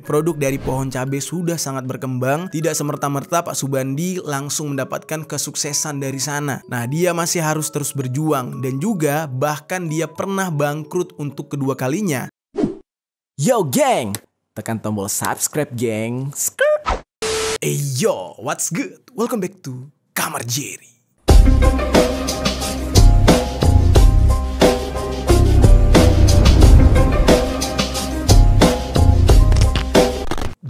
produk dari pohon cabai sudah sangat berkembang, tidak semerta-merta Pak Subandi langsung mendapatkan kesuksesan dari sana. Nah, dia masih harus terus berjuang dan juga bahkan dia pernah bangkrut untuk kedua kalinya. Yo geng, tekan tombol subscribe geng. Hey yo, what's good? Welcome back to Kamar Jerry.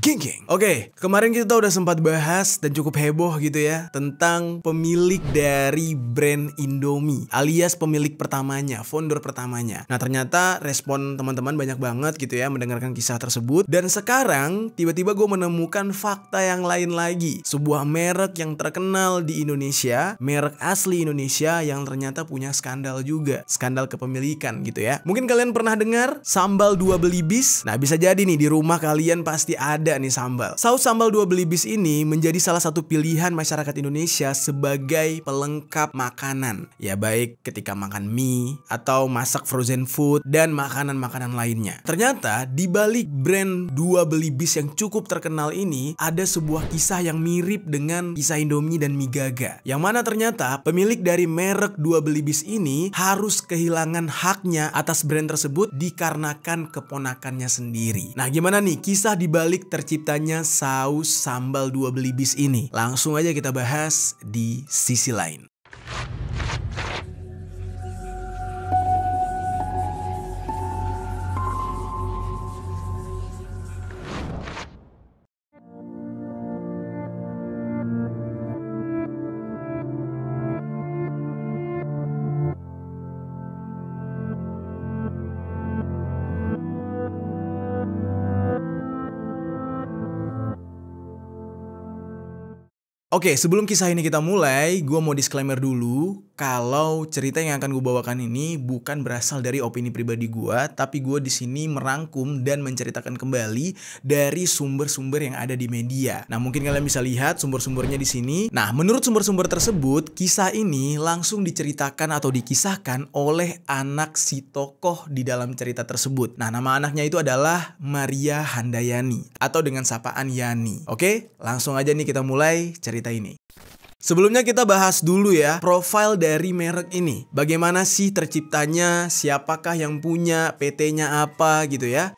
Geng. Oke, kemarin kita udah sempat bahas dan cukup heboh gitu ya tentang pemilik dari brand Indomie, alias pemilik pertamanya, founder pertamanya. Nah, ternyata respon teman-teman banyak banget gitu ya mendengarkan kisah tersebut. Dan sekarang tiba-tiba gue menemukan fakta yang lain lagi. Sebuah merek yang terkenal di Indonesia, merek asli Indonesia yang ternyata punya skandal juga, skandal kepemilikan gitu ya. Mungkin kalian pernah dengar sambal dua belibis. Nah, bisa jadi nih di rumah kalian pasti ada nih sambal. Saus sambal dua belibis ini menjadi salah satu pilihan masyarakat Indonesia sebagai pelengkap makanan. Ya baik ketika makan mie atau masak frozen food dan makanan-makanan lainnya. Ternyata di balik brand dua belibis yang cukup terkenal ini ada sebuah kisah yang mirip dengan kisah Indomie dan mie Gaga. Yang mana ternyata pemilik dari merek dua belibis ini harus kehilangan haknya atas brand tersebut dikarenakan keponakannya sendiri. Nah, gimana nih kisah di balik terciptanya saus sambal dua belibis ini? Langsung aja kita bahas di sisi lain. Oke, sebelum kisah ini kita mulai, gue mau disclaimer dulu kalau cerita yang akan gue bawakan ini bukan berasal dari opini pribadi gue, tapi gue di sini merangkum dan menceritakan kembali dari sumber-sumber yang ada di media. Nah, mungkin kalian bisa lihat sumber-sumbernya di sini. Nah, menurut sumber-sumber tersebut, kisah ini langsung diceritakan atau dikisahkan oleh anak si tokoh di dalam cerita tersebut. Nah, nama anaknya itu adalah Maria Handayani atau dengan sapaan Yani. Oke, langsung aja nih kita mulai cerita ini. Sebelumnya kita bahas dulu ya profil dari merek ini. Bagaimana sih terciptanya, siapakah yang punya, PT-nya apa gitu ya.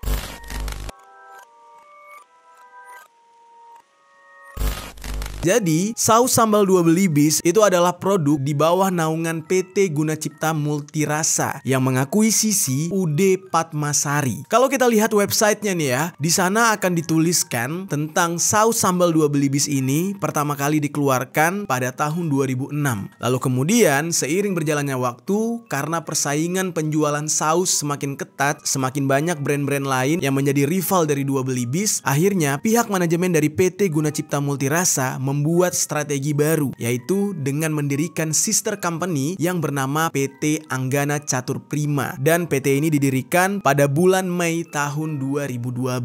Jadi, saus sambal dua belibis itu adalah produk di bawah naungan PT Guna Cipta Multirasa yang mengakuisisi UD Padmasari. Kalau kita lihat websitenya nih ya, di sana akan dituliskan tentang saus sambal dua belibis ini pertama kali dikeluarkan pada tahun 2006. Lalu kemudian seiring berjalannya waktu, karena persaingan penjualan saus semakin ketat, semakin banyak brand-brand lain yang menjadi rival dari dua belibis, akhirnya pihak manajemen dari PT Guna Cipta Multirasa membuat strategi baru, yaitu dengan mendirikan sister company yang bernama PT Anggana Catur Prima. Dan PT ini didirikan pada bulan Mei tahun 2012.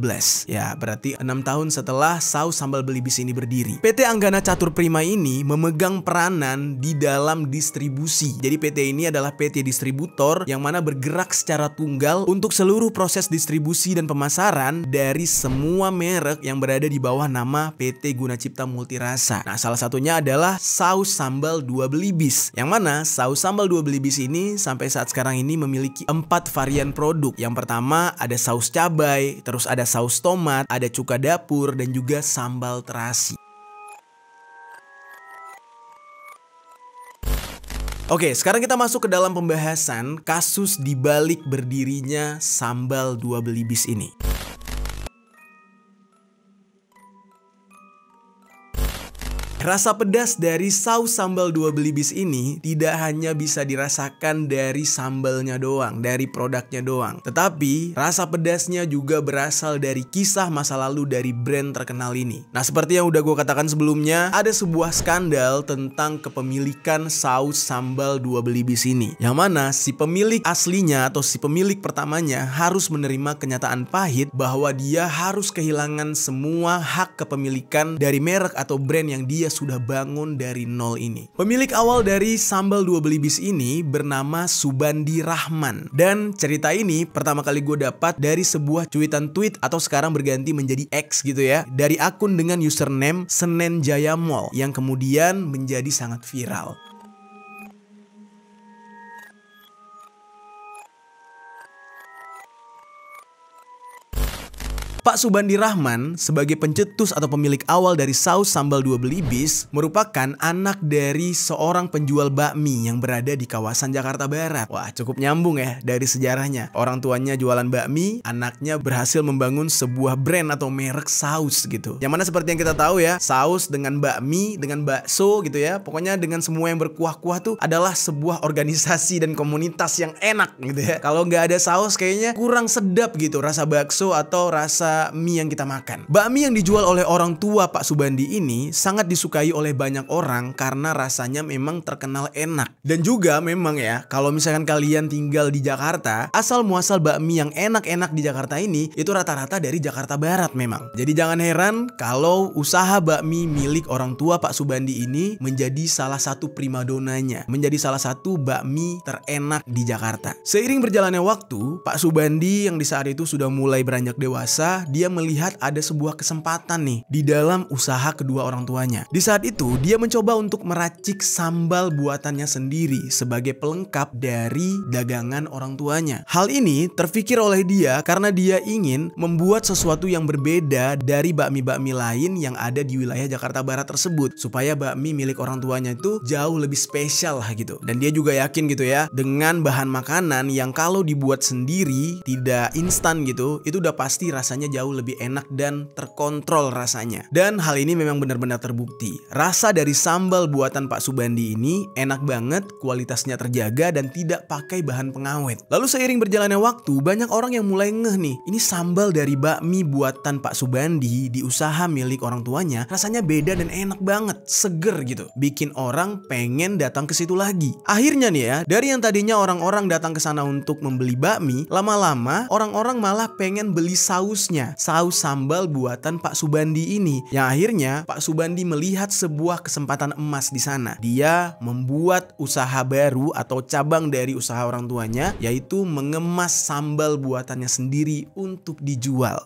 Ya, berarti 6 tahun setelah saus sambal belibis ini berdiri. PT Anggana Catur Prima ini memegang peranan di dalam distribusi. Jadi PT ini adalah PT distributor yang mana bergerak secara tunggal untuk seluruh proses distribusi dan pemasaran dari semua merek yang berada di bawah nama PT Guna Cipta Multirasa. Nah, salah satunya adalah saus sambal dua belibis. Yang mana saus sambal dua belibis ini sampai saat sekarang ini memiliki 4 varian produk. Yang pertama ada saus cabai, terus ada saus tomat, ada cuka dapur, dan juga sambal terasi. Oke, sekarang kita masuk ke dalam pembahasan kasus dibalik berdirinya sambal dua belibis ini. Rasa pedas dari saus sambal dua belibis ini tidak hanya bisa dirasakan dari sambalnya doang, dari produknya doang. Tetapi rasa pedasnya juga berasal dari kisah masa lalu dari brand terkenal ini. Nah, seperti yang udah gue katakan sebelumnya, ada sebuah skandal tentang kepemilikan saus sambal dua belibis ini. Yang mana si pemilik aslinya atau si pemilik pertamanya harus menerima kenyataan pahit bahwa dia harus kehilangan semua hak kepemilikan dari merek atau brand yang dia sudah bangun dari nol ini. Pemilik awal dari sambal dua belibis ini bernama Subandi Rahman. Dan cerita ini pertama kali gue dapat dari sebuah cuitan tweet atau sekarang berganti menjadi X gitu ya, dari akun dengan username Senen Jaya Mall yang kemudian menjadi sangat viral. Pak Subandi Rahman sebagai pencetus atau pemilik awal dari saus sambal dua belibis merupakan anak dari seorang penjual bakmi yang berada di kawasan Jakarta Barat. Wah, cukup nyambung ya dari sejarahnya. Orang tuanya jualan bakmi, anaknya berhasil membangun sebuah brand atau merek saus gitu. Yang mana seperti yang kita tahu ya, saus dengan bakmi, dengan bakso gitu ya. Pokoknya dengan semua yang berkuah-kuah tuh adalah sebuah organisasi dan komunitas yang enak gitu ya. Kalau nggak ada saus kayaknya kurang sedap gitu rasa bakso atau rasa mie yang kita makan. Bakmi yang dijual oleh orang tua Pak Subandi ini sangat disukai oleh banyak orang karena rasanya memang terkenal enak. Dan juga memang ya, kalau misalkan kalian tinggal di Jakarta, asal muasal bakmi yang enak-enak di Jakarta ini itu rata-rata dari Jakarta Barat memang. Jadi jangan heran kalau usaha bakmi milik orang tua Pak Subandi ini menjadi salah satu primadonanya, menjadi salah satu bakmi terenak di Jakarta. Seiring berjalannya waktu, Pak Subandi yang di saat itu sudah mulai beranjak dewasa, dia melihat ada sebuah kesempatan nih di dalam usaha kedua orang tuanya. Di saat itu dia mencoba untuk meracik sambal buatannya sendiri sebagai pelengkap dari dagangan orang tuanya. Hal ini terpikir oleh dia karena dia ingin membuat sesuatu yang berbeda dari bakmi-bakmi lain yang ada di wilayah Jakarta Barat tersebut, supaya bakmi milik orang tuanya itu jauh lebih spesial lah gitu. Dan dia juga yakin gitu ya, dengan bahan makanan yang kalau dibuat sendiri tidak instan gitu, itu udah pasti rasanya jauh lebih enak dan terkontrol rasanya. Dan hal ini memang benar-benar terbukti. Rasa dari sambal buatan Pak Subandi ini enak banget, kualitasnya terjaga dan tidak pakai bahan pengawet. Lalu seiring berjalannya waktu, banyak orang yang mulai ngeh nih, ini sambal dari bakmi buatan Pak Subandi di usaha milik orang tuanya rasanya beda dan enak banget, seger gitu, bikin orang pengen datang ke situ lagi. Akhirnya nih ya, dari yang tadinya orang-orang datang ke sana untuk membeli bakmi, lama-lama orang-orang malah pengen beli sausnya, saus sambal buatan Pak Subandi ini. Yang akhirnya Pak Subandi melihat sebuah kesempatan emas di sana. Dia membuat usaha baru atau cabang dari usaha orang tuanya, yaitu mengemas sambal buatannya sendiri untuk dijual.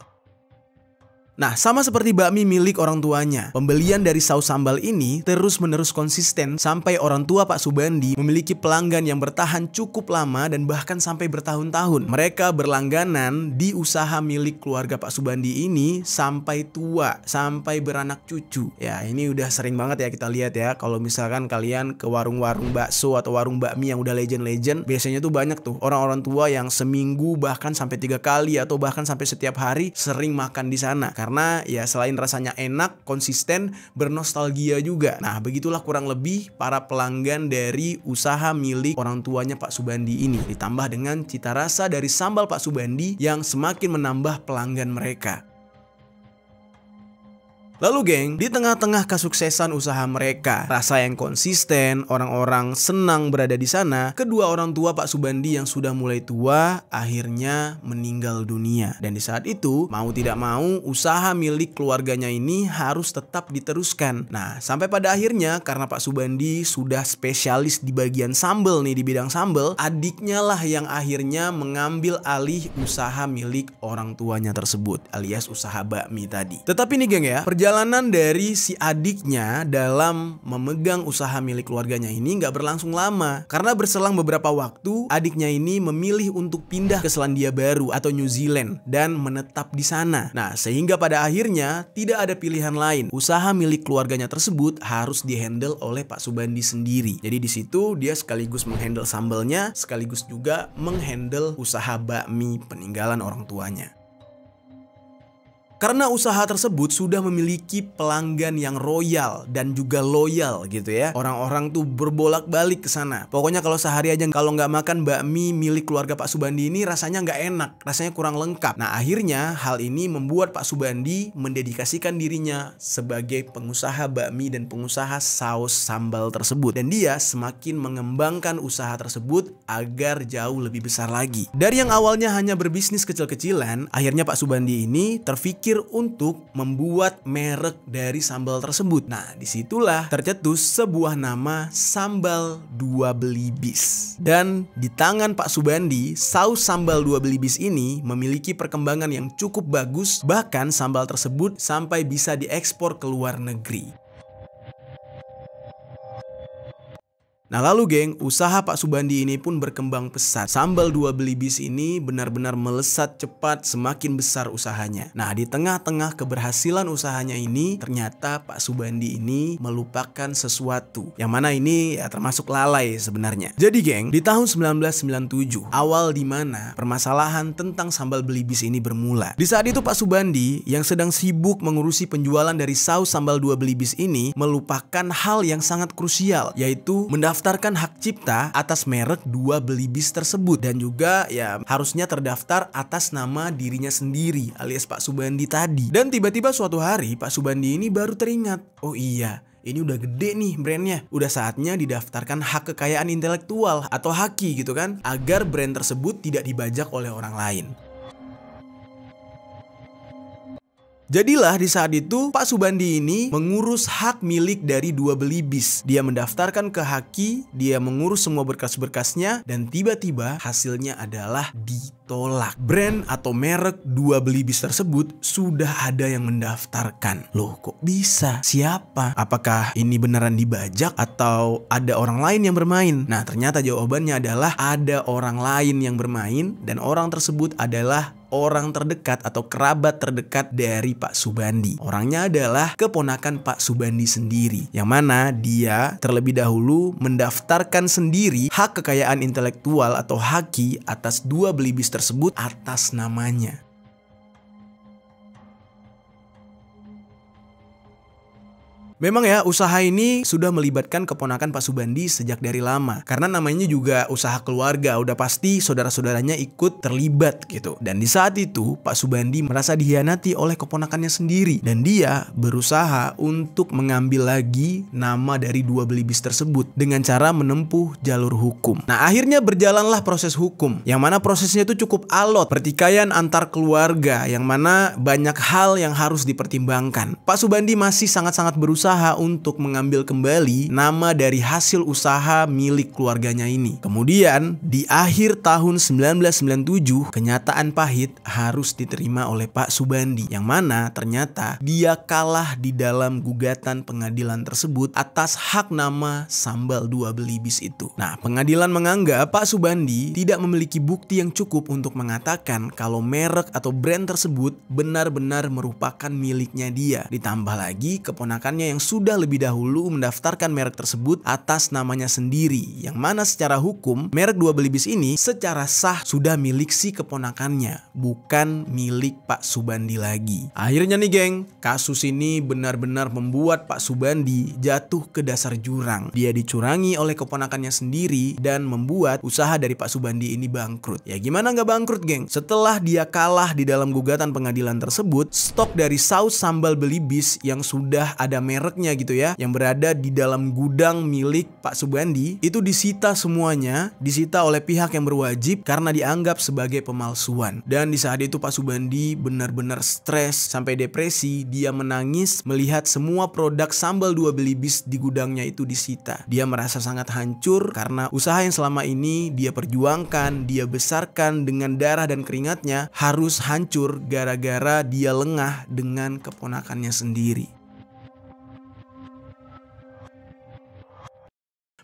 Nah, sama seperti bakmi milik orang tuanya, pembelian dari saus sambal ini terus-menerus konsisten sampai orang tua Pak Subandi memiliki pelanggan yang bertahan cukup lama dan bahkan sampai bertahun-tahun. Mereka berlangganan di usaha milik keluarga Pak Subandi ini sampai tua, sampai beranak cucu. Ya, ini udah sering banget ya kita lihat ya. Kalau misalkan kalian ke warung-warung bakso atau warung bakmi yang udah legend-legend, biasanya tuh banyak tuh orang-orang tua yang seminggu bahkan sampai 3 kali atau bahkan sampai setiap hari sering makan di sana. Karena ya selain rasanya enak, konsisten, bernostalgia juga. Nah, begitulah kurang lebih para pelanggan dari usaha milik orang tuanya Pak Subandi ini. Ditambah dengan cita rasa dari sambal Pak Subandi yang semakin menambah pelanggan mereka. Lalu geng, di tengah-tengah kesuksesan usaha mereka, rasa yang konsisten, orang-orang senang berada di sana, kedua orang tua Pak Subandi yang sudah mulai tua akhirnya meninggal dunia. Dan di saat itu, mau tidak mau, usaha milik keluarganya ini harus tetap diteruskan. Nah, sampai pada akhirnya karena Pak Subandi sudah spesialis di bagian sambal nih, di bidang sambal, adiknya lah yang akhirnya mengambil alih usaha milik orang tuanya tersebut, alias usaha bakmi tadi. Tetapi nih geng ya, perjalanan dari si adiknya dalam memegang usaha milik keluarganya ini nggak berlangsung lama. Karena berselang beberapa waktu, adiknya ini memilih untuk pindah ke Selandia Baru atau New Zealand dan menetap di sana. Nah, sehingga pada akhirnya tidak ada pilihan lain. Usaha milik keluarganya tersebut harus dihandle oleh Pak Subandi sendiri. Jadi di situ dia sekaligus menghandle sambalnya, sekaligus juga menghandle usaha bakmi peninggalan orang tuanya. Karena usaha tersebut sudah memiliki pelanggan yang royal dan juga loyal gitu ya. Orang-orang tuh berbolak-balik ke sana. Pokoknya kalau sehari aja kalau nggak makan bakmi milik keluarga Pak Subandi ini rasanya nggak enak, rasanya kurang lengkap. Nah, akhirnya hal ini membuat Pak Subandi mendedikasikan dirinya sebagai pengusaha bakmi dan pengusaha saus sambal tersebut. Dan dia semakin mengembangkan usaha tersebut agar jauh lebih besar lagi. Dari yang awalnya hanya berbisnis kecil-kecilan, akhirnya Pak Subandi ini terpikir berpikir untuk membuat merek dari sambal tersebut. Nah, disitulah tercetus sebuah nama sambal Dua Belibis. Dan di tangan Pak Subandi, saus sambal Dua Belibis ini memiliki perkembangan yang cukup bagus, bahkan sambal tersebut sampai bisa diekspor ke luar negeri. Nah lalu geng, usaha Pak Subandi ini pun berkembang pesat. Sambal Dua Belibis ini benar-benar melesat cepat semakin besar usahanya. Nah di tengah-tengah keberhasilan usahanya ini, ternyata Pak Subandi ini melupakan sesuatu. Yang mana ini ya termasuk lalai sebenarnya. Jadi geng, di tahun 1997, awal dimana permasalahan tentang sambal Belibis ini bermula. Di saat itu Pak Subandi yang sedang sibuk mengurusi penjualan dari saus sambal Dua Belibis ini melupakan hal yang sangat krusial, yaitu mendaftarkan hak cipta atas merek Dua Belibis tersebut, dan juga ya harusnya terdaftar atas nama dirinya sendiri alias Pak Subandi tadi. Dan tiba-tiba suatu hari Pak Subandi ini baru teringat, oh iya, ini udah gede nih brandnya, udah saatnya didaftarkan hak kekayaan intelektual atau haki gitu kan, agar brand tersebut tidak dibajak oleh orang lain. Jadilah di saat itu Pak Subandi ini mengurus hak milik dari Dua Belibis. Dia mendaftarkan ke haki, dia mengurus semua berkas-berkasnya, dan tiba-tiba hasilnya adalah ditolak. Brand atau merek Dua Belibis tersebut sudah ada yang mendaftarkan. Loh kok bisa? Siapa? Apakah ini beneran dibajak atau ada orang lain yang bermain? Nah ternyata jawabannya adalah ada orang lain yang bermain, dan orang tersebut adalah orang terdekat atau kerabat terdekat dari Pak Subandi. Orangnya adalah keponakan Pak Subandi sendiri, yang mana dia terlebih dahulu mendaftarkan sendiri hak kekayaan intelektual atau haki atas Dua Belibis tersebut atas namanya. Memang ya, usaha ini sudah melibatkan keponakan Pak Subandi sejak dari lama. Karena namanya juga usaha keluarga, udah pasti saudara-saudaranya ikut terlibat gitu. Dan di saat itu, Pak Subandi merasa dihianati oleh keponakannya sendiri. Dan dia berusaha untuk mengambil lagi nama dari Dua Belibis tersebut dengan cara menempuh jalur hukum. Nah, akhirnya berjalanlah proses hukum, yang mana prosesnya itu cukup alot. Pertikaian antar keluarga, yang mana banyak hal yang harus dipertimbangkan. Pak Subandi masih sangat-sangat berusaha untuk mengambil kembali nama dari hasil usaha milik keluarganya ini. Kemudian di akhir tahun 1997, kenyataan pahit harus diterima oleh Pak Subandi, yang mana ternyata dia kalah di dalam gugatan pengadilan tersebut atas hak nama sambal Dua Belibis itu. Nah, pengadilan menganggap Pak Subandi tidak memiliki bukti yang cukup untuk mengatakan kalau merek atau brand tersebut benar-benar merupakan miliknya dia. Ditambah lagi keponakannya yang sudah lebih dahulu mendaftarkan merek tersebut atas namanya sendiri, yang mana secara hukum merek Dua Belibis ini secara sah sudah milik si keponakannya, bukan milik Pak Subandi lagi. Akhirnya nih geng, kasus ini benar-benar membuat Pak Subandi jatuh ke dasar jurang. Dia dicurangi oleh keponakannya sendiri dan membuat usaha dari Pak Subandi ini bangkrut. Ya gimana nggak bangkrut geng? Setelah dia kalah di dalam gugatan pengadilan tersebut, stok dari saus sambal Belibis yang sudah ada mereknya gitu ya, yang berada di dalam gudang milik Pak Subandi itu disita semuanya, disita oleh pihak yang berwajib karena dianggap sebagai pemalsuan. Dan di saat itu Pak Subandi benar-benar stres sampai depresi. Dia menangis melihat semua produk sambal Dua Belibis di gudangnya itu disita. Dia merasa sangat hancur karena usaha yang selama ini dia perjuangkan, dia besarkan dengan darah dan keringatnya harus hancur gara-gara dia lengah dengan keponakannya sendiri.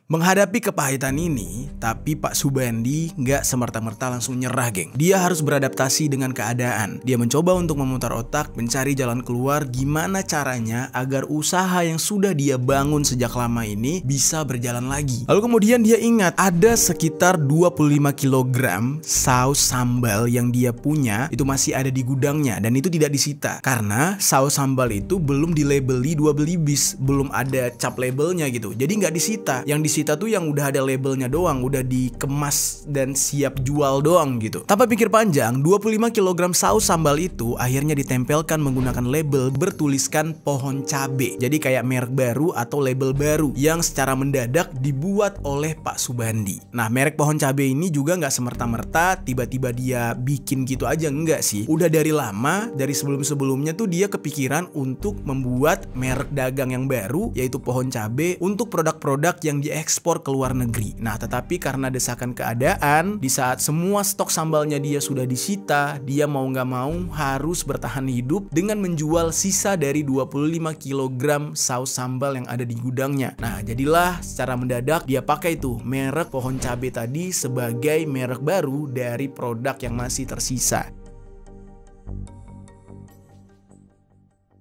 Menghadapi kepahitan ini, tapi Pak Subandi nggak semerta-merta langsung nyerah geng. Dia harus beradaptasi dengan keadaan. Dia mencoba untuk memutar otak, mencari jalan keluar gimana caranya agar usaha yang sudah dia bangun sejak lama ini bisa berjalan lagi. Lalu kemudian dia ingat ada sekitar 25 kg saus sambal yang dia punya itu masih ada di gudangnya dan itu tidak disita. Karena saus sambal itu belum dilabeli Dua Belibis, belum ada cap labelnya gitu. Jadi nggak disita. Yang disita Cita tuh yang udah ada labelnya doang, udah dikemas dan siap jual doang gitu. Tanpa pikir panjang, 25 kg saus sambal itu akhirnya ditempelkan menggunakan label bertuliskan pohon cabe. Jadi kayak merek baru atau label baru yang secara mendadak dibuat oleh Pak Subandi. Nah, merek pohon cabe ini juga nggak semerta-merta tiba-tiba dia bikin gitu aja, enggak sih. Udah dari lama, dari sebelum-sebelumnya tuh dia kepikiran untuk membuat merek dagang yang baru, yaitu pohon cabe, untuk produk-produk yang diekspor ke luar negeri. Nah, tetapi karena desakan keadaan, di saat semua stok sambalnya dia sudah disita, dia mau nggak mau harus bertahan hidup dengan menjual sisa dari 25 kg saus sambal yang ada di gudangnya. Nah, jadilah secara mendadak dia pakai tuh merek pohon cabe tadi sebagai merek baru dari produk yang masih tersisa.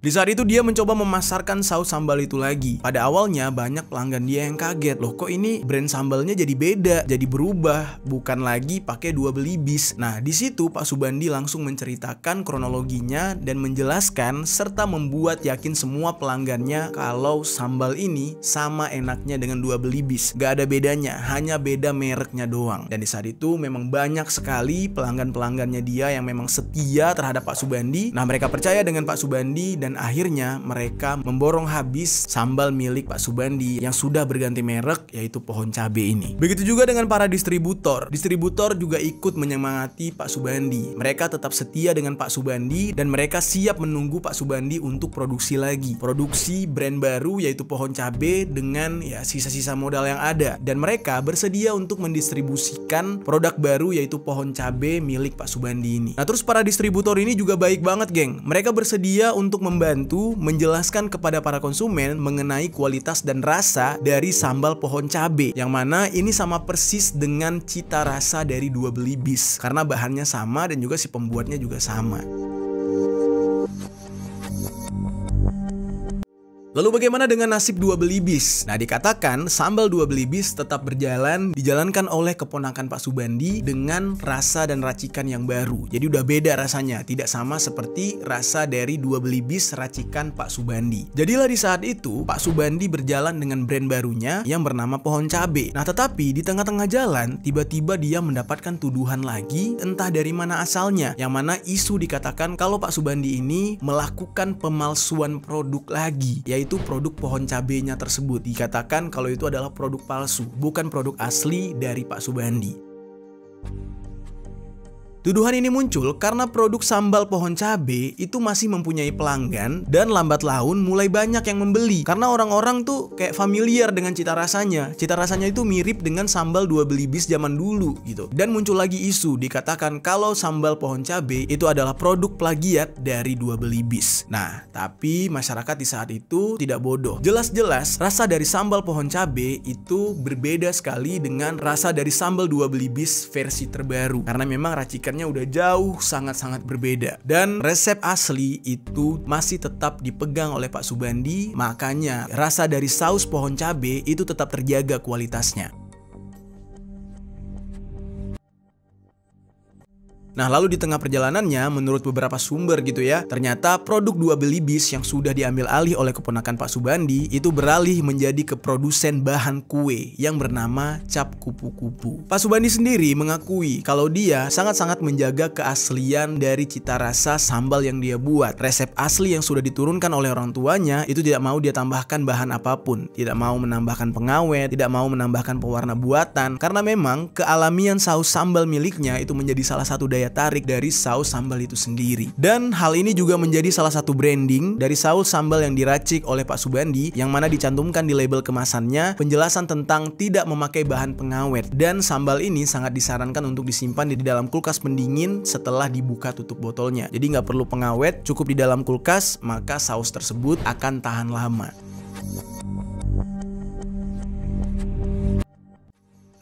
Di saat itu dia mencoba memasarkan saus sambal itu lagi. Pada awalnya banyak pelanggan dia yang kaget, loh kok ini brand sambalnya jadi beda, jadi berubah, bukan lagi pakai 2 belibis. Nah, di situ Pak Subandi langsung menceritakan kronologinya dan menjelaskan serta membuat yakin semua pelanggannya kalau sambal ini sama enaknya dengan 2 belibis. Gak ada bedanya, hanya beda mereknya doang. Dan di saat itu memang banyak sekali pelanggan-pelanggannya dia yang memang setia terhadap Pak Subandi. Nah, mereka percaya dengan Pak Subandi dan akhirnya mereka memborong habis sambal milik Pak Subandi yang sudah berganti merek, yaitu pohon cabe ini. Begitu juga dengan para distributor. Distributor juga ikut menyemangati Pak Subandi. Mereka tetap setia dengan Pak Subandi dan mereka siap menunggu Pak Subandi untuk produksi lagi. Produksi brand baru yaitu pohon cabe dengan ya sisa-sisa modal yang ada. Dan mereka bersedia untuk mendistribusikan produk baru yaitu pohon cabe milik Pak Subandi ini. Nah, terus para distributor ini juga baik banget, geng. Mereka bersedia untuk membantu menjelaskan kepada para konsumen mengenai kualitas dan rasa dari sambal pohon cabe, yang mana ini sama persis dengan cita rasa dari 2 belibis karena bahannya sama dan juga si pembuatnya juga sama. Lalu bagaimana dengan nasib 2 belibis? Nah, dikatakan sambal 2 belibis tetap dijalankan oleh keponakan Pak Subandi dengan rasa dan racikan yang baru. Jadi udah beda rasanya, tidak sama seperti rasa dari 2 belibis racikan Pak Subandi. Jadilah di saat itu Pak Subandi berjalan dengan brand barunya yang bernama pohon cabe. Nah, tetapi di tengah-tengah jalan tiba-tiba dia mendapatkan tuduhan lagi, entah dari mana asalnya, yang mana isu dikatakan kalau Pak Subandi ini melakukan pemalsuan produk lagi, yaitu produk pohon cabenya tersebut. Dikatakan kalau itu adalah produk palsu, bukan produk asli dari Pak Subandi. Tuduhan ini muncul karena produk sambal pohon cabe itu masih mempunyai pelanggan dan lambat laun mulai banyak yang membeli karena orang-orang tuh kayak familiar dengan cita rasanya. Cita rasanya itu mirip dengan sambal 2 belibis zaman dulu gitu. Dan muncul lagi isu dikatakan kalau sambal pohon cabe itu adalah produk plagiat dari 2 belibis. Nah, tapi masyarakat di saat itu tidak bodoh. Jelas-jelas rasa dari sambal pohon cabe itu berbeda sekali dengan rasa dari sambal 2 belibis versi terbaru karena memang racikan udah jauh sangat-sangat berbeda. Dan resep asli itu masih tetap dipegang oleh Pak Subandi, makanya rasa dari saus pohon cabe itu tetap terjaga kualitasnya. Nah, lalu di tengah perjalanannya, menurut beberapa sumber gitu ya, ternyata produk 2 belibis yang sudah diambil alih oleh keponakan Pak Subandi itu beralih menjadi ke produsen bahan kue yang bernama Cap Kupu-Kupu. Pak Subandi sendiri mengakui kalau dia sangat-sangat menjaga keaslian dari cita rasa sambal yang dia buat. Resep asli yang sudah diturunkan oleh orang tuanya itu tidak mau dia tambahkan bahan apapun, tidak mau menambahkan pengawet, tidak mau menambahkan pewarna buatan, karena memang kealamian saus sambal miliknya itu menjadi salah satu daya tarik dari saus sambal itu sendiri. Dan hal ini juga menjadi salah satu branding dari saus sambal yang diracik oleh Pak Subandi, yang mana dicantumkan di label kemasannya penjelasan tentang tidak memakai bahan pengawet. Dan sambal ini sangat disarankan untuk disimpan di dalam kulkas pendingin setelah dibuka tutup botolnya. Jadi nggak perlu pengawet, cukup di dalam kulkas, maka saus tersebut akan tahan lama.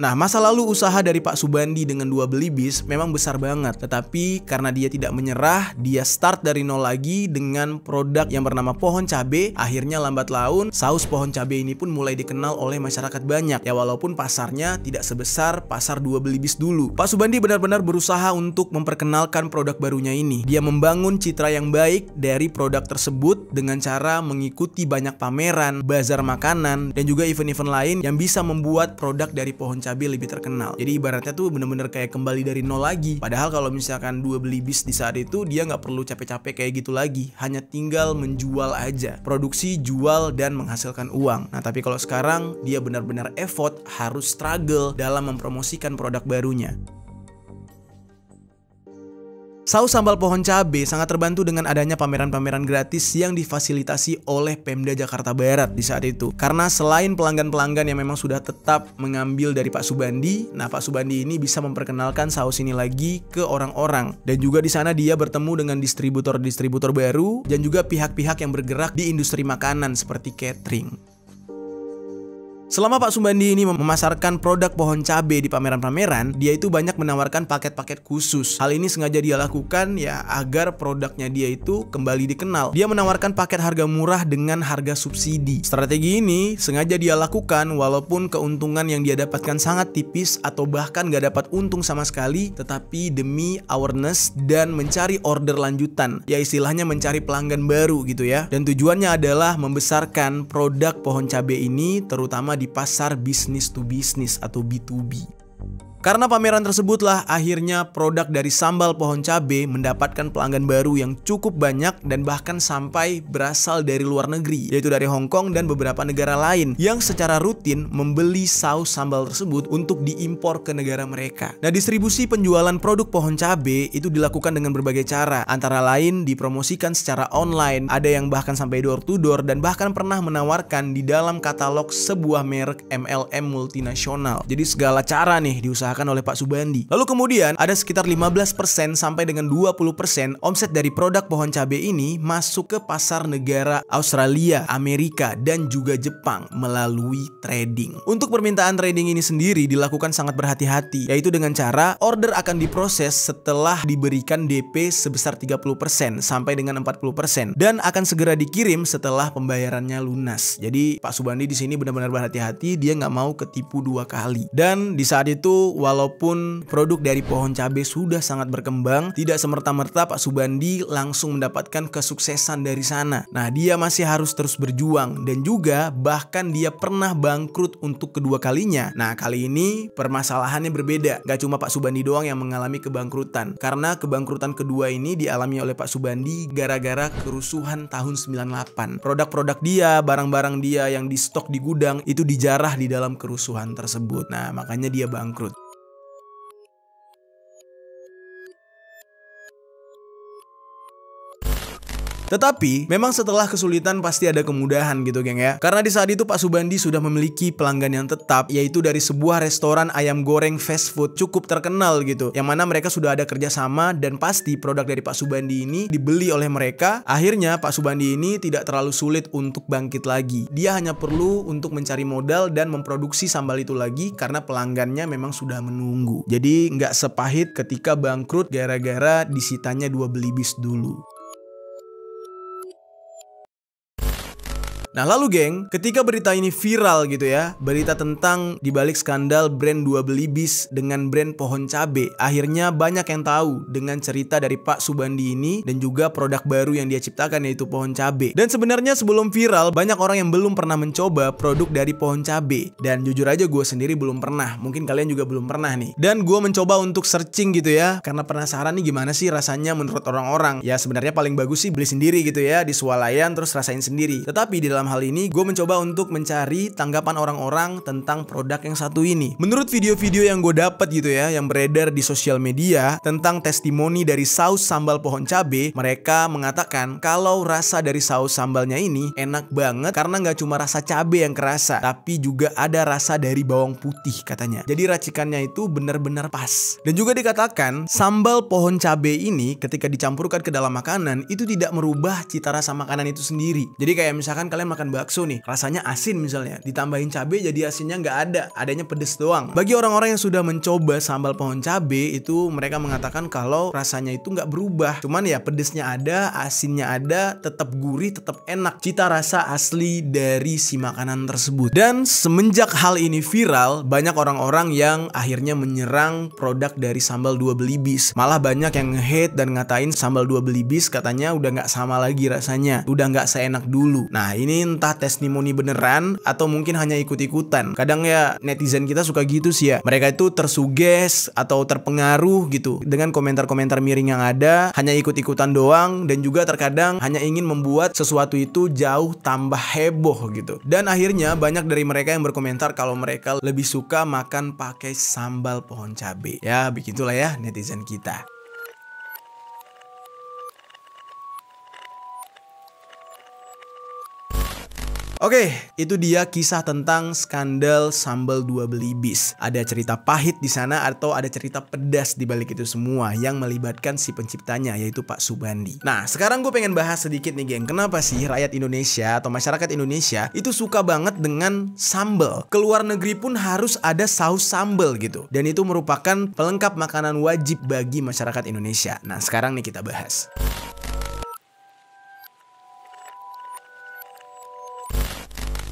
Nah, masa lalu usaha dari Pak Subandi dengan 2 Belibis memang besar banget. Tetapi karena dia tidak menyerah, dia start dari nol lagi dengan produk yang bernama pohon cabe. Akhirnya lambat laun saus pohon cabe ini pun mulai dikenal oleh masyarakat banyak. Ya walaupun pasarnya tidak sebesar pasar 2 Belibis dulu. Pak Subandi benar-benar berusaha untuk memperkenalkan produk barunya ini. Dia membangun citra yang baik dari produk tersebut dengan cara mengikuti banyak pameran, bazar makanan, dan juga event-event lain yang bisa membuat produk dari pohon cabe lebih terkenal. Jadi ibaratnya tuh bener-bener kayak kembali dari nol lagi. Padahal kalau misalkan 2 Belibis di saat itu dia nggak perlu capek-capek kayak gitu lagi, hanya tinggal menjual aja, produksi, jual, dan menghasilkan uang. Nah tapi kalau sekarang dia benar-benar effort, harus struggle dalam mempromosikan produk barunya. Saus sambal pohon cabe sangat terbantu dengan adanya pameran-pameran gratis yang difasilitasi oleh Pemda Jakarta Barat di saat itu. Karena selain pelanggan-pelanggan yang memang sudah tetap mengambil dari Pak Subandi, nah Pak Subandi ini bisa memperkenalkan saus ini lagi ke orang-orang. Dan juga di sana dia bertemu dengan distributor-distributor baru dan juga pihak-pihak yang bergerak di industri makanan seperti catering. Selama Pak Subandi ini memasarkan produk pohon cabe di pameran-pameran, dia itu banyak menawarkan paket-paket khusus. Hal ini sengaja dia lakukan ya agar produknya dia itu kembali dikenal. Dia menawarkan paket harga murah dengan harga subsidi. Strategi ini sengaja dia lakukan walaupun keuntungan yang dia dapatkan sangat tipis atau bahkan gak dapat untung sama sekali, tetapi demi awareness dan mencari order lanjutan. Ya istilahnya mencari pelanggan baru gitu ya. Dan tujuannya adalah membesarkan produk pohon cabe ini terutama di pasar bisnis to bisnis atau B2B. Karena pameran tersebutlah akhirnya produk dari sambal pohon cabe mendapatkan pelanggan baru yang cukup banyak dan bahkan sampai berasal dari luar negeri, yaitu dari Hong Kong dan beberapa negara lain yang secara rutin membeli saus sambal tersebut untuk diimpor ke negara mereka. Nah, distribusi penjualan produk pohon cabe itu dilakukan dengan berbagai cara, antara lain dipromosikan secara online, ada yang bahkan sampai door to door dan bahkan pernah menawarkan di dalam katalog sebuah merek MLM multinasional. Jadi segala cara nih diusahakan oleh Pak Subandi. Lalu kemudian ada sekitar 15% sampai dengan 20% omset dari produk pohon cabe ini masuk ke pasar negara Australia, Amerika, dan juga Jepang melalui trading. Untuk permintaan trading ini sendiri dilakukan sangat berhati-hati, yaitu dengan cara order akan diproses setelah diberikan DP sebesar 30% sampai dengan 40% dan akan segera dikirim setelah pembayarannya lunas. Jadi Pak Subandi di sini benar-benar berhati-hati, dia nggak mau ketipu 2 kali. Dan di saat itu walaupun produk dari pohon cabe sudah sangat berkembang, tidak semerta-merta Pak Subandi langsung mendapatkan kesuksesan dari sana. Nah, dia masih harus terus berjuang dan juga bahkan dia pernah bangkrut untuk kedua kalinya. Nah, kali ini permasalahannya berbeda. Gak cuma Pak Subandi doang yang mengalami kebangkrutan. Karena kebangkrutan kedua ini dialami oleh Pak Subandi gara-gara kerusuhan tahun 98. Produk-produk dia, barang-barang dia yang di stok di gudang itu dijarah di dalam kerusuhan tersebut. Nah, makanya dia bangkrut. Tetapi memang setelah kesulitan pasti ada kemudahan gitu geng ya. Karena di saat itu Pak Subandi sudah memiliki pelanggan yang tetap, yaitu dari sebuah restoran ayam goreng fast food cukup terkenal gitu, yang mana mereka sudah ada kerjasama dan pasti produk dari Pak Subandi ini dibeli oleh mereka. Akhirnya Pak Subandi ini tidak terlalu sulit untuk bangkit lagi. Dia hanya perlu untuk mencari modal dan memproduksi sambal itu lagi karena pelanggannya memang sudah menunggu. Jadi nggak sepahit ketika bangkrut gara-gara disitanya 2 Belibis dulu. Nah lalu geng, ketika berita ini viral gitu ya, berita tentang dibalik skandal brand 2 Belibis dengan brand pohon cabe, akhirnya banyak yang tahu dengan cerita dari Pak Subandi ini dan juga produk baru yang dia ciptakan yaitu pohon cabe. Dan sebenarnya sebelum viral, banyak orang yang belum pernah mencoba produk dari pohon cabe. Dan jujur aja gue sendiri belum pernah, mungkin kalian juga belum pernah nih. Dan gue mencoba untuk searching gitu ya, karena penasaran nih gimana sih rasanya menurut orang-orang. Ya sebenarnya paling bagus sih beli sendiri gitu ya, di swalayan terus rasain sendiri. Tetapi di dalam hal ini gue mencoba untuk mencari tanggapan orang-orang tentang produk yang satu ini. Menurut video-video yang gue dapat gitu ya, yang beredar di sosial media tentang testimoni dari saus sambal pohon cabe, mereka mengatakan kalau rasa dari saus sambalnya ini enak banget karena nggak cuma rasa cabe yang kerasa, tapi juga ada rasa dari bawang putih katanya. Jadi racikannya itu benar-benar pas. Dan juga dikatakan sambal pohon cabe ini ketika dicampurkan ke dalam makanan itu tidak merubah cita rasa makanan itu sendiri. Jadi kayak misalkan kalian makan bakso nih, rasanya asin misalnya, ditambahin cabai jadi asinnya nggak ada, adanya pedes doang. Bagi orang-orang yang sudah mencoba sambal pohon cabai itu mereka mengatakan kalau rasanya itu nggak berubah, cuman ya pedesnya ada, asinnya ada, tetap gurih, tetap enak, cita rasa asli dari si makanan tersebut. Dan semenjak hal ini viral, banyak orang-orang yang akhirnya menyerang produk dari sambal Dua Belibis. Malah banyak yang nge-hate dan ngatain sambal Dua Belibis katanya udah nggak sama lagi rasanya, udah nggak seenak dulu. Nah ini entah testimoni beneran atau mungkin hanya ikut-ikutan. Kadang ya netizen kita suka gitu sih ya, mereka itu tersuges atau terpengaruh gitu dengan komentar-komentar miring yang ada, hanya ikut-ikutan doang, dan juga terkadang hanya ingin membuat sesuatu itu jauh tambah heboh gitu. Dan akhirnya banyak dari mereka yang berkomentar kalau mereka lebih suka makan pakai sambal pohon cabai. Ya begitulah ya netizen kita. Oke, itu dia kisah tentang skandal sambal Dua Belibis. Ada cerita pahit di sana atau ada cerita pedas di balik itu semua yang melibatkan si penciptanya, yaitu Pak Subandi. Nah, sekarang gue pengen bahas sedikit nih geng, kenapa sih rakyat Indonesia atau masyarakat Indonesia itu suka banget dengan sambal? Keluar negeri pun harus ada saus sambal gitu. Dan itu merupakan pelengkap makanan wajib bagi masyarakat Indonesia. Nah, sekarang nih kita bahas.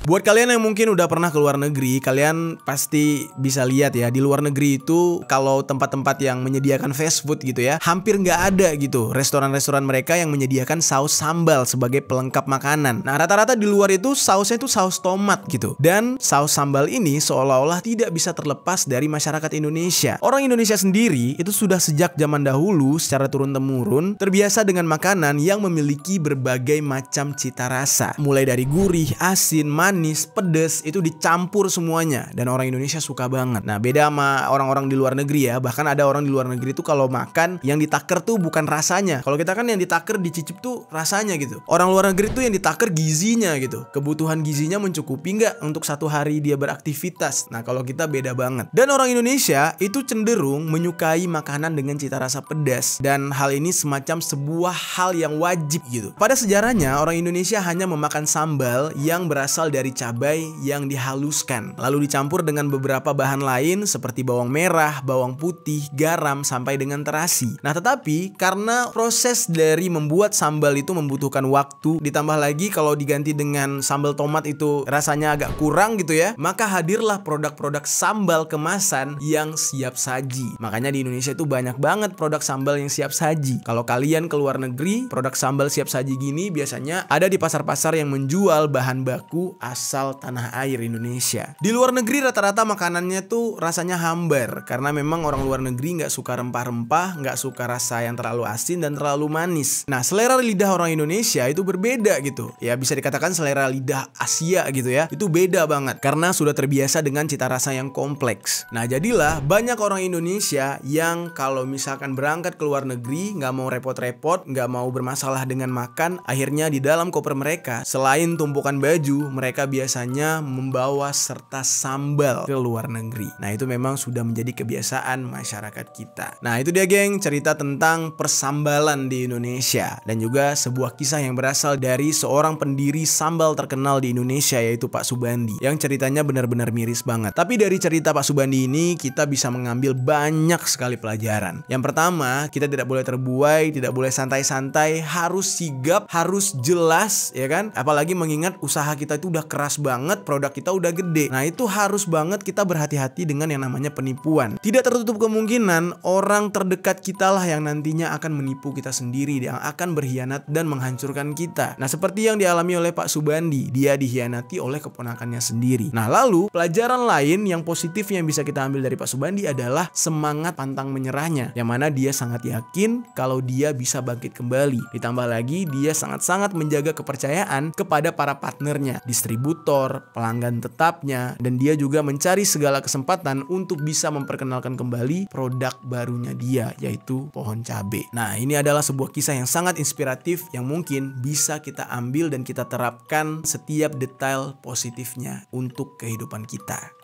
Buat kalian yang mungkin udah pernah ke luar negeri, kalian pasti bisa lihat ya, di luar negeri itu kalau tempat-tempat yang menyediakan fast food gitu ya, hampir nggak ada gitu restoran-restoran mereka yang menyediakan saus sambal sebagai pelengkap makanan. Nah rata-rata di luar itu sausnya itu saus tomat gitu. Dan saus sambal ini seolah-olah tidak bisa terlepas dari masyarakat Indonesia. Orang Indonesia sendiri itu sudah sejak zaman dahulu secara turun-temurun terbiasa dengan makanan yang memiliki berbagai macam cita rasa. Mulai dari gurih, asin, manis, pedes, itu dicampur semuanya. Dan orang Indonesia suka banget. Nah beda sama orang-orang di luar negeri ya. Bahkan ada orang di luar negeri tuh kalau makan yang ditaker tuh bukan rasanya. Kalau kita kan yang ditaker dicicip tuh rasanya gitu. Orang luar negeri tuh yang ditaker gizinya gitu. Kebutuhan gizinya mencukupi nggak untuk satu hari dia beraktivitas. Nah kalau kita beda banget. Dan orang Indonesia itu cenderung menyukai makanan dengan cita rasa pedas. Dan hal ini semacam sebuah hal yang wajib gitu. Pada sejarahnya orang Indonesia hanya memakan sambal yang berasal dari cabai yang dihaluskan, lalu dicampur dengan beberapa bahan lain seperti bawang merah, bawang putih, garam, sampai dengan terasi. Nah tetapi karena proses dari membuat sambal itu membutuhkan waktu, ditambah lagi kalau diganti dengan sambal tomat itu rasanya agak kurang gitu ya, maka hadirlah produk-produk sambal kemasan yang siap saji. Makanya di Indonesia itu banyak banget produk sambal yang siap saji. Kalau kalian ke luar negeri, produk sambal siap saji gini biasanya ada di pasar-pasar yang menjual bahan baku asal tanah air Indonesia. Di luar negeri rata-rata makanannya tuh rasanya hambar, karena memang orang luar negeri nggak suka rempah-rempah, nggak suka rasa yang terlalu asin dan terlalu manis. Nah selera lidah orang Indonesia itu berbeda gitu. Ya bisa dikatakan selera lidah Asia gitu ya, itu beda banget karena sudah terbiasa dengan cita rasa yang kompleks. Nah jadilah banyak orang Indonesia yang kalau misalkan berangkat ke luar negeri nggak mau repot-repot, nggak mau bermasalah dengan makan, akhirnya di dalam koper mereka selain tumpukan baju, mereka biasanya membawa serta sambal ke luar negeri. Nah itu memang sudah menjadi kebiasaan masyarakat kita. Nah itu dia geng, cerita tentang persambalan di Indonesia. Dan juga sebuah kisah yang berasal dari seorang pendiri sambal terkenal di Indonesia, yaitu Pak Subandi, yang ceritanya benar-benar miris banget. Tapi dari cerita Pak Subandi ini kita bisa mengambil banyak sekali pelajaran. Yang pertama, kita tidak boleh terbuai, tidak boleh santai-santai, harus sigap, harus jelas ya kan. Apalagi mengingat usaha kita itu udah keras banget, produk kita udah gede. Nah itu harus banget kita berhati-hati dengan yang namanya penipuan. Tidak tertutup kemungkinan orang terdekat kita lah yang nantinya akan menipu kita sendiri, yang akan berkhianat dan menghancurkan kita. Nah seperti yang dialami oleh Pak Subandi, dia dikhianati oleh keponakannya sendiri. Nah lalu pelajaran lain yang positif yang bisa kita ambil dari Pak Subandi adalah semangat pantang menyerahnya, yang mana dia sangat yakin kalau dia bisa bangkit kembali. Ditambah lagi dia sangat-sangat menjaga kepercayaan kepada para partnernya, distributor, pelanggan tetapnya, dan dia juga mencari segala kesempatan untuk bisa memperkenalkan kembali produk barunya dia, yaitu pohon cabai. Nah ini adalah sebuah kisah yang sangat inspiratif yang mungkin bisa kita ambil dan kita terapkan setiap detail positifnya untuk kehidupan kita.